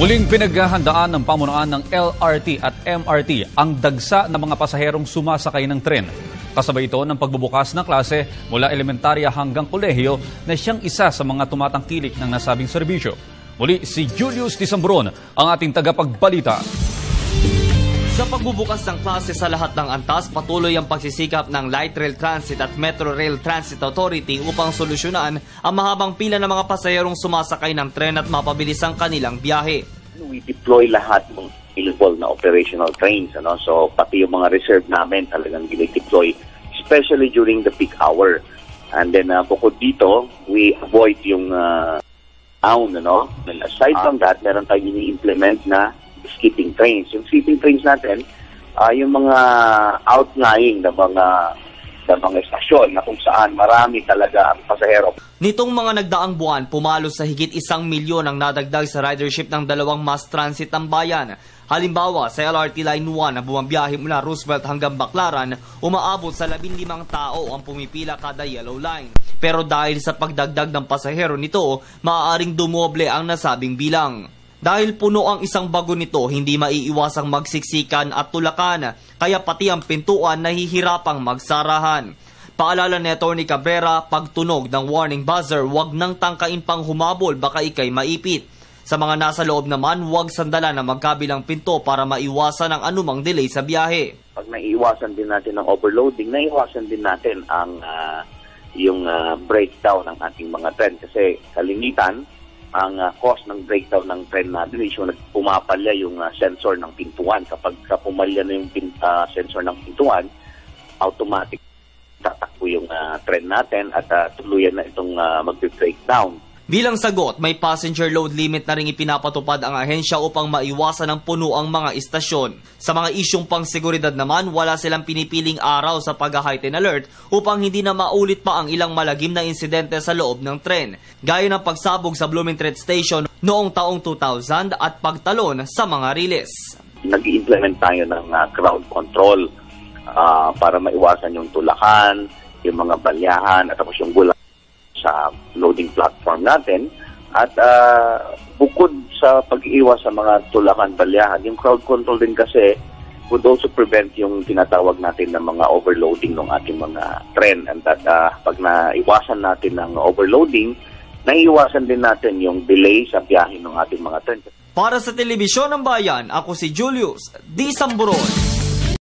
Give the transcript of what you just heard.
Muling pinaghahandaan ng pamunuan ng LRT at MRT ang dagsa ng mga pasaherong sumasakay ng tren. Kasabay ito ng pagbubukas ng klase mula elementarya hanggang kolehiyo na siyang isa sa mga tumatangkilik ng nasabing serbisyo. Muli si Julius Tisambron ang ating tagapagbalita. Sa pagbubukas ng klase sa lahat ng antas, patuloy ang pagsisikap ng Light Rail Transit at Metro Rail Transit Authority upang solusyonan ang mahabang pila ng mga pasaherong sumasakay ng tren at mapabilis ang kanilang biyahe. We deploy lahat ng available na operational trains. So pati yung mga reserve namin talagang dinideploy, especially during the peak hour. And then bukod dito, we avoid yung down. Aside from that, meron tayong ini-implement na skipping trains. Yung skipping trains natin, yung mga outlying na mga estasyon na kung saan marami talaga ang pasahero. Nitong mga nagdaang buwan, pumalo sa higit 1 milyon ang nadagdag sa ridership ng dalawang mass transit ng bayan. Halimbawa, sa LRT Line 1 na bumabiyahe mula Roosevelt hanggang Baclaran, umaabot sa 15 tao ang pumipila kada yellow line. Pero dahil sa pagdagdag ng pasahero nito, maaaring dumoble ang nasabing bilang. Dahil puno ang isang bago nito, hindi maiiwasang magsiksikan at tulakan, kaya pati ang pintuan nahihirapang magsarahan. Paalala ni Atty. Cabrera, pagtunog ng warning buzzer, huwag nang tangkain pang humabol, baka ikay maipit. Sa mga nasa loob naman, huwag sandalan ng magkabilang pinto para maiwasan ang anumang delay sa biyahe. Pag naiiwasan din natin ang overloading, naiiwasan din natin ang yung breakdown ng ating mga tren. Kasi kalimitan, ang cost ng breakdown ng tren natin is yung pumapalya yung sensor ng pintuan. Kapag pumalya na yung sensor ng pintuan, automatic tatakbo yung tren natin at tuluyan na itong mag-breakdown. Bilang sagot, may passenger load limit na rin ipinapatupad ang ahensya upang maiwasan ng puno ang mga istasyon. Sa mga isyong pangseguridad naman, wala silang pinipiling araw sa pag-heighten alert upang hindi na maulit pa ang ilang malagim na insidente sa loob ng tren, gaya ng pagsabog sa Blumentritt Station noong taong 2000 at pagtalon sa mga riles. Nag-i-implement tayo ng crowd control para maiwasan yung tulakan, yung mga balyahan at tapos yung gulang sa loading platform natin. At bukod sa pag-iwas sa mga tulakan, balyahan, yung crowd control din kasi would also prevent yung tinatawag natin ng mga overloading ng ating mga tren. And that pag naiwasan natin ng overloading, naiiwasan din natin yung delay sa biyahe ng ating mga tren. Para sa Telebisyon ng Bayan, ako si Julius Tisambron.